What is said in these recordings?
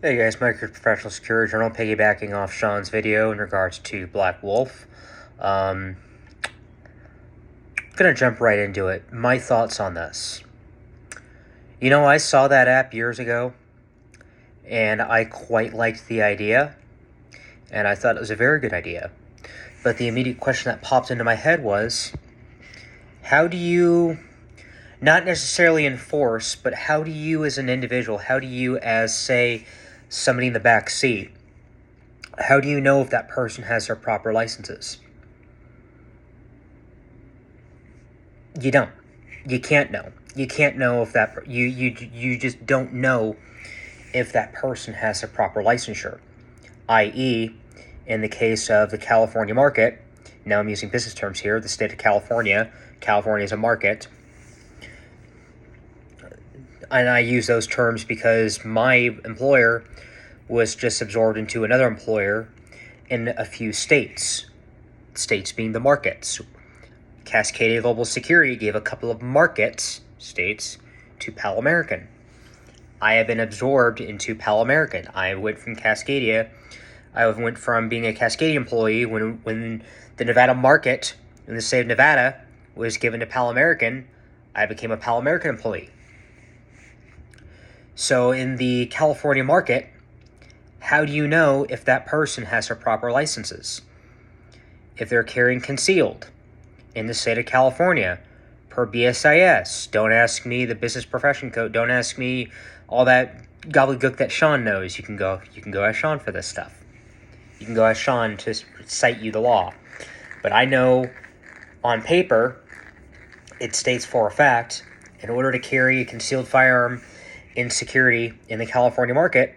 Hey guys, Mike here, Professional Security Journal, piggybacking off Sean's video in regards to Black Wolf. Gonna jump right into it. My thoughts on this. You know, I saw that app years ago, and I quite liked the idea, and I thought it was a very good idea. But the immediate question that popped into my head was, how do you, not necessarily enforce, but how do you as an individual, how do you as, say, somebody in the back seat, how do you know if that person has their proper licenses? You don't. You can't know. You can't know if that you just don't know if that person has a proper licensure. I.e., in the case of the California market, now I'm using business terms here, the state of California is a market. And I use those terms because my employer was just absorbed into another employer in a few states. States being the markets. Cascadia Global Security gave a couple of market states to Pal American. I have been absorbed into Pal American. I went from Cascadia. I went from being a Cascadia employee when the Nevada market in the state of Nevada was given to Pal American. I became a Pal American employee. So in the California market, how do you know if that person has their proper licenses? If they're carrying concealed in the state of California, per BSIS, don't ask me the business profession code, don't ask me all that gobbledygook that Sean knows. You can go ask Sean for this stuff. You can go ask Sean to cite you the law. But I know on paper, it states for a fact, in order to carry a concealed firearm in security in the California market,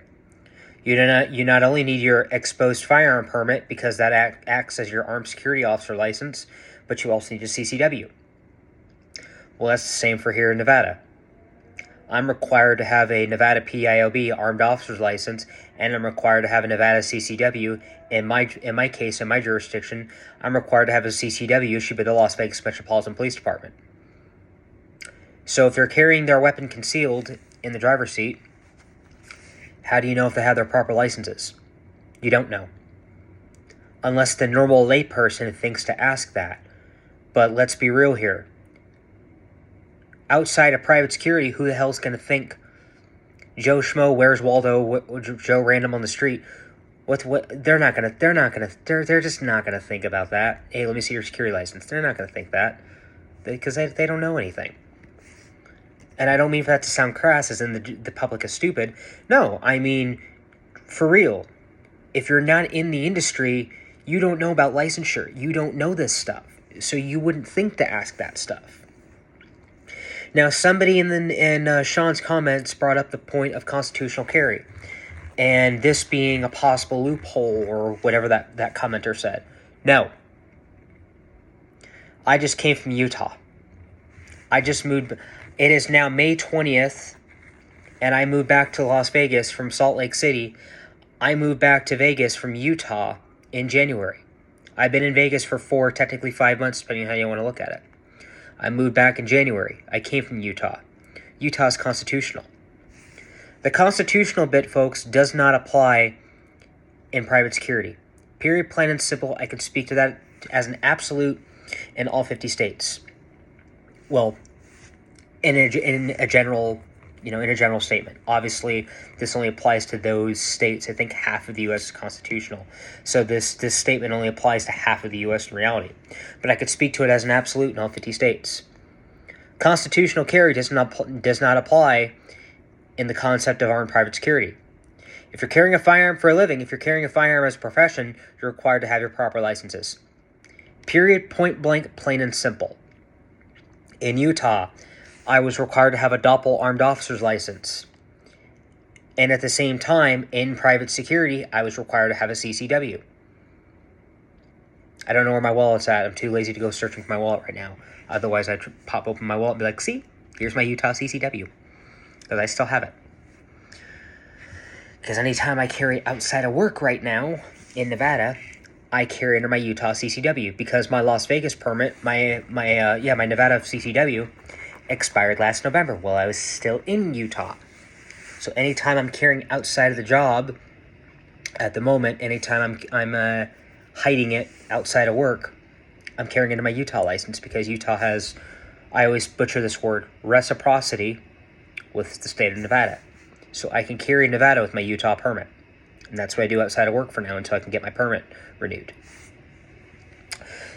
you not only need your exposed firearm permit because that acts as your armed security officer license, but you also need a CCW. Well, that's the same for here in Nevada. I'm required to have a Nevada PIOB armed officer's license, and I'm required to have a Nevada CCW. In my case, in my jurisdiction, I'm required to have a CCW issued by the Las Vegas Metropolitan Police Department. So if they're carrying their weapon concealed in the driver's seat, how do you know if they have their proper licenses? You don't know. Unless the normal layperson thinks to ask that. But let's be real here. Outside of private security, who the hell's going to think Joe Schmo, Where's Waldo, Joe Random on the street? They're just not going to think about that. Hey, let me see your security license. They're not going to think that because they don't know anything. And I don't mean for that to sound crass as in the public is stupid. No, I mean, for real. If you're not in the industry, you don't know about licensure. You don't know this stuff. So you wouldn't think to ask that stuff. Now, somebody in Sean's comments brought up the point of constitutional carry. And this being a possible loophole or whatever that commenter said. No. I just came from Utah. I just moved. It is now May 20th, and I moved back to Las Vegas from Salt Lake City. I moved back to Vegas from Utah in January. I've been in Vegas for 4, technically 5 months, depending on how you want to look at it. I moved back in January. I came from Utah. Utah's constitutional. The constitutional bit, folks, does not apply in private security. Period, plain and simple. I can speak to that as an absolute in all 50 states. Well, in a general statement. Obviously, this only applies to those states. I think half of the U.S. is constitutional. So this statement only applies to half of the U.S. in reality. But I could speak to it as an absolute in all 50 states. Constitutional carry does not apply in the concept of armed private security. If you're carrying a firearm for a living, if you're carrying a firearm as a profession, you're required to have your proper licenses. Period, point blank, plain and simple. In Utah, I was required to have a Doppel armed officer's license. And at the same time, in private security, I was required to have a CCW. I don't know where my wallet's at. I'm too lazy to go searching for my wallet right now. Otherwise, I'd pop open my wallet and be like, see, here's my Utah CCW. Because I still have it. Because anytime I carry outside of work right now in Nevada, I carry under my Utah CCW. Because my Las Vegas permit, my Nevada CCW expired last November while I was still in Utah. So anytime I'm carrying outside of the job, at the moment, anytime I'm hiding it outside of work, I'm carrying it in my Utah license, because Utah has, I always butcher this word, reciprocity with the state of Nevada. So I can carry in Nevada with my Utah permit. And that's what I do outside of work for now until I can get my permit renewed.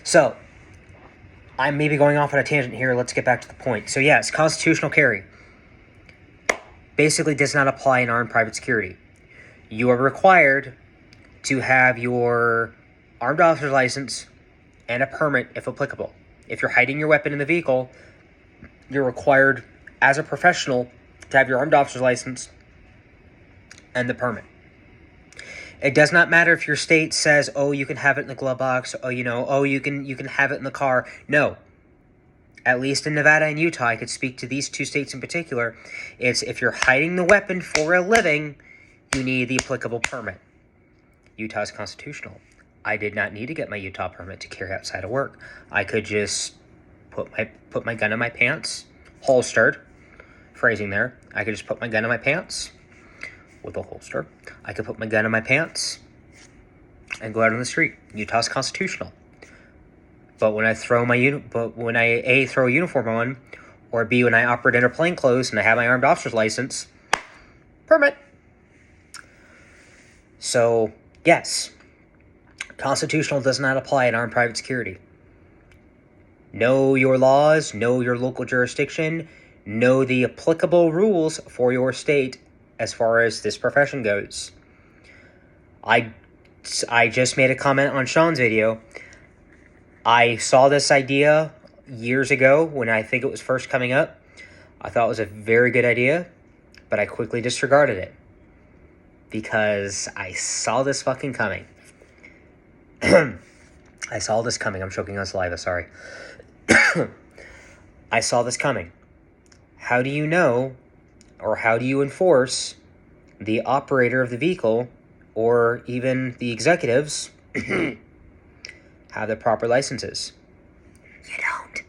So, I'm maybe going off on a tangent here. Let's get back to the point. So yes, constitutional carry basically does not apply in armed private security. You are required to have your armed officer's license and a permit if applicable. If you're hiding your weapon in the vehicle, you're required as a professional to have your armed officer's license and the permit. It does not matter if your state says, oh, you can have it in the glove box, you can have it in the car. No. At least in Nevada and Utah, I could speak to these two states in particular. It's if you're hiding the weapon for a living, you need the applicable permit. Utah is constitutional. I did not need to get my Utah permit to carry outside of work. I could just put my gun in my pants, holstered, phrasing there. I could just put my gun in my pants with a holster. I could put my gun in my pants and go out on the street. Utah's constitutional. But when I throw throw a uniform on, or B, when I operate in plain clothes and I have my armed officer's license, permit. So, yes, constitutional does not apply in armed private security. Know your laws, know your local jurisdiction, know the applicable rules for your state as far as this profession goes. I just made a comment on Sean's video. I saw this idea years ago when I think it was first coming up. I thought it was a very good idea, but I quickly disregarded it because I saw this fucking coming. I saw this coming. I'm choking on saliva, sorry. I saw this coming. How do you know, or how do you enforce the operator of the vehicle, or even the executives, have the proper licenses? You don't.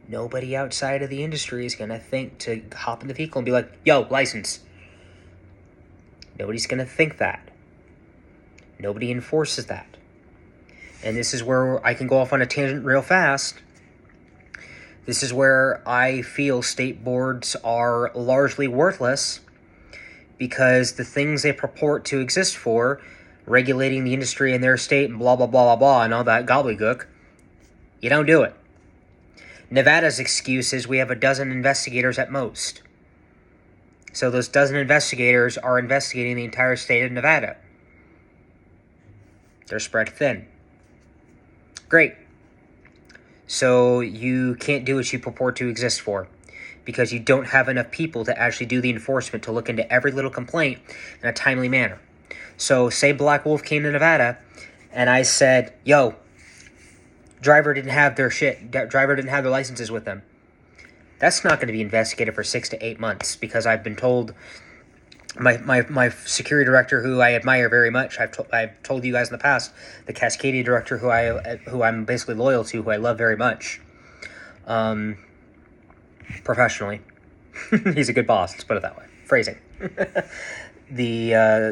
Nobody outside of the industry is going to think to hop in the vehicle and be like, yo, license. Nobody's going to think that. Nobody enforces that. And this is where I can go off on a tangent real fast. This is where I feel state boards are largely worthless, because the things they purport to exist for, regulating the industry in their state and blah, blah, blah, blah, blah, and all that gobbledygook, you don't do it. Nevada's excuse is we have a dozen investigators at most. So those dozen investigators are investigating the entire state of Nevada. They're spread thin. Great. So you can't do what you purport to exist for, because you don't have enough people to actually do the enforcement to look into every little complaint in a timely manner. So say Black Wolf came to Nevada and I said, yo, driver didn't have their licenses with them. That's not going to be investigated for 6 to 8 months, because I've been told, my security director, who I admire very much, I've told you guys in the past, the Cascadia director, who I'm basically loyal to, who I love very much, professionally. He's a good boss, let's put it that way. Phrasing. The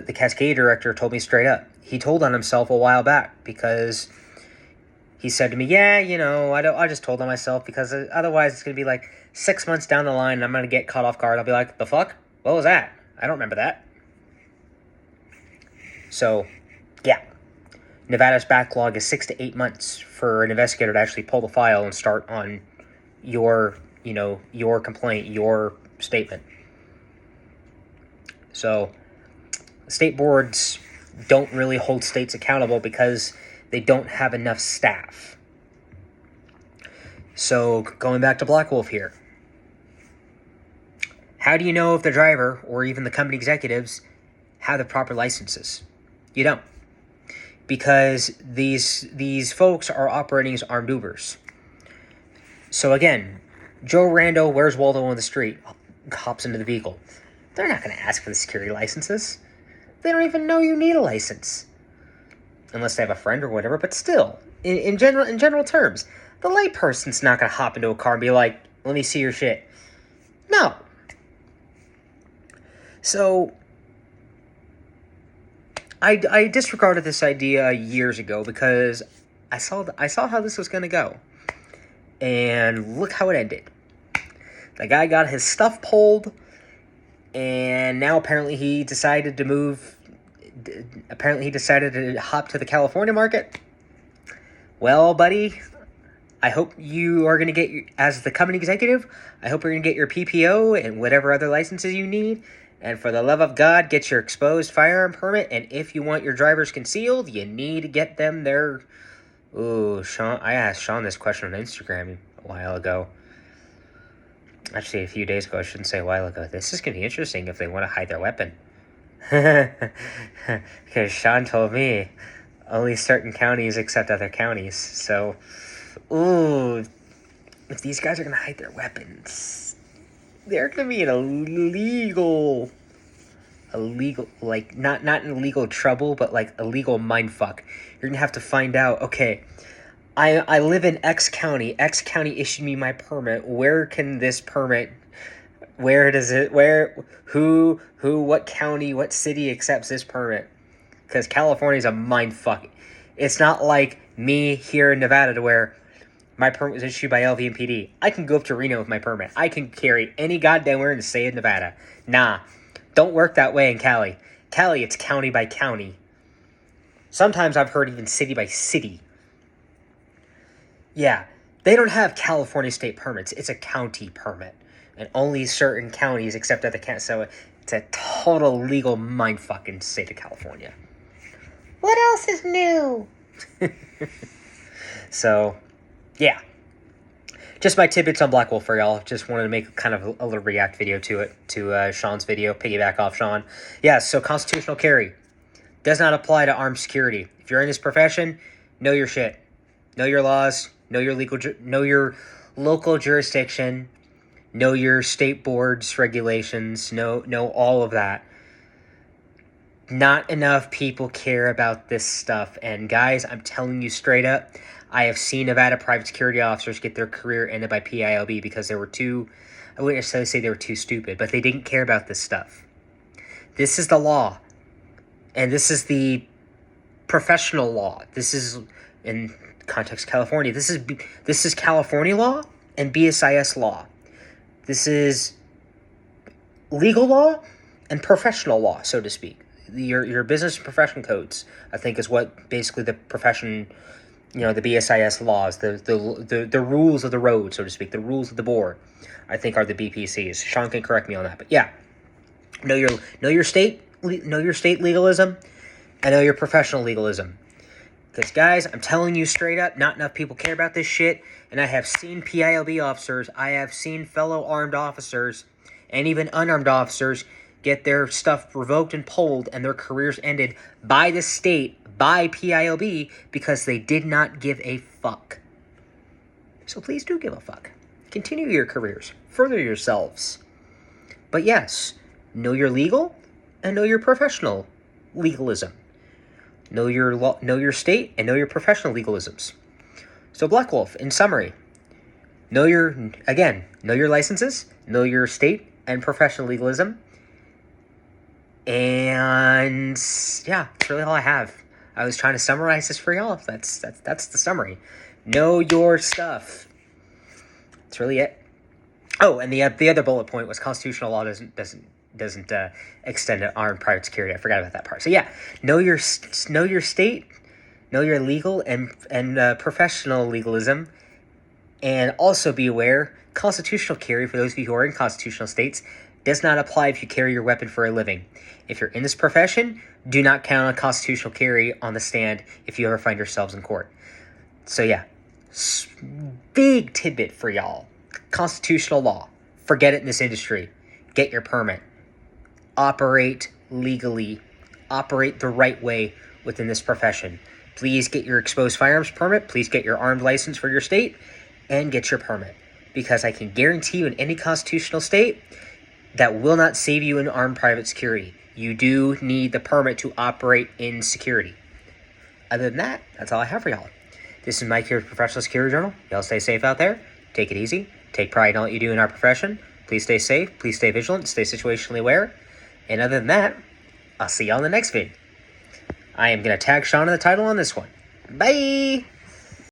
Cascadia director told me straight up. He told on himself a while back, because he said to me, yeah, I just told on myself, because otherwise it's going to be like 6 months down the line and I'm going to get caught off guard. I'll be like, the fuck? What was that? I don't remember that. So, yeah. Nevada's backlog is 6 to 8 months for an investigator to actually pull the file and start on your complaint, your statement. So, state boards don't really hold states accountable because they don't have enough staff. So, going back to Black Wolf here. How do you know if the driver or even the company executives have the proper licenses? You don't. Because these folks are operating as armed Ubers. So again, Joe Rando, where's Waldo on the street, hops into the vehicle. They're not going to ask for the security licenses. They don't even know you need a license. Unless they have a friend or whatever, but still, in general terms, the layperson's not going to hop into a car and be like, let me see your shit. No. So I disregarded this idea years ago because I saw how this was going to go. And look how it ended. The guy got his stuff pulled, and now apparently he decided to move. Apparently he decided to hop to the California market. Well, buddy, I hope you are going to get, as the company executive, I hope you're going to get your PPO and whatever other licenses you need. And for the love of God, get your exposed firearm permit. And if you want your drivers concealed, you need to get them their... Ooh, Sean, I asked Sean this question on Instagram a while ago. Actually, a few days ago. I shouldn't say a while ago. This is going to be interesting if they want to hide their weapon. Because Sean told me only certain counties accept other counties. So, ooh, if these guys are going to hide their weapons, they're going to be in illegal, like, not in legal trouble, but like illegal mindfuck. You're going to have to find out, okay, I live in X County. X County issued me my permit. Where can this permit, who, what county, what city accepts this permit? Because California's a mindfuck. It's not like me here in Nevada to where my permit was issued by LVMPD. I can go up to Reno with my permit. I can carry any goddamn where in the state of Nevada. Nah, don't work that way in Cali. Cali, it's county by county. Sometimes I've heard even city by city. Yeah, they don't have California state permits. It's a county permit. And only certain counties accept other counties. So it's a total legal mindfuck in the state of California. What else is new? So, yeah. Just my tidbits on Black Wolf for y'all. Just wanted to make kind of a little react video to it, to Sean's video, piggyback off Sean. Yeah, so constitutional carry does not apply to armed security. If you're in this profession, know your shit. Know your laws. Know your local jurisdiction. Know your state board's regulations. Know all of that. Not enough people care about this stuff. And guys, I'm telling you straight up, I have seen Nevada private security officers get their career ended by PILB because they were too, I wouldn't necessarily say they were too stupid, but they didn't care about this stuff. This is the law. And this is the professional law. This is, in context California, this is California law and BSIS law. This is legal law and professional law, so to speak. Your business and profession codes, I think, is what basically the profession, the BSIS laws, the rules of the road, so to speak, the rules of the board, I think, are the BPCs. Sean can correct me on that, but yeah, know your state legalism, and know your professional legalism. Because, guys, I'm telling you straight up, not enough people care about this shit. And I have seen PILB officers, I have seen fellow armed officers, and even unarmed officers get their stuff revoked and pulled and their careers ended by the state, by PILB, because they did not give a fuck. So please do give a fuck. Continue your careers. Further yourselves. But yes, know your legal and know your professional legalism. Know your law, know your state, and know your professional legalisms. So Black Wolf, in summary, know your licenses, know your state and professional legalism. And yeah, that's really all I have. I was trying to summarize this for y'all. That's the summary. Know your stuff. That's really it. Oh, and the other bullet point was constitutional law doesn't extend to armed private security. I forgot about that part. So yeah, know your state, know your legal and professional legalism, and also be aware constitutional carry, for those of you who are in constitutional states, does not apply if you carry your weapon for a living. If you're in this profession, do not count on constitutional carry on the stand if you ever find yourselves in court. So yeah, big tidbit for y'all. Constitutional law. Forget it in this industry. Get your permit. Operate legally. Operate the right way within this profession. Please get your exposed firearms permit. Please get your armed license for your state. And get your permit. Because I can guarantee you in any constitutional state, that will not save you in armed private security. You do need the permit to operate in security. Other than that, that's all I have for y'all. This is Mike here with Professional Security Journal. Y'all stay safe out there. Take it easy. Take pride in all that you do in our profession. Please stay safe. Please stay vigilant. Stay situationally aware. And other than that, I'll see you on the next vid. I am going to tag Sean in the title on this one. Bye!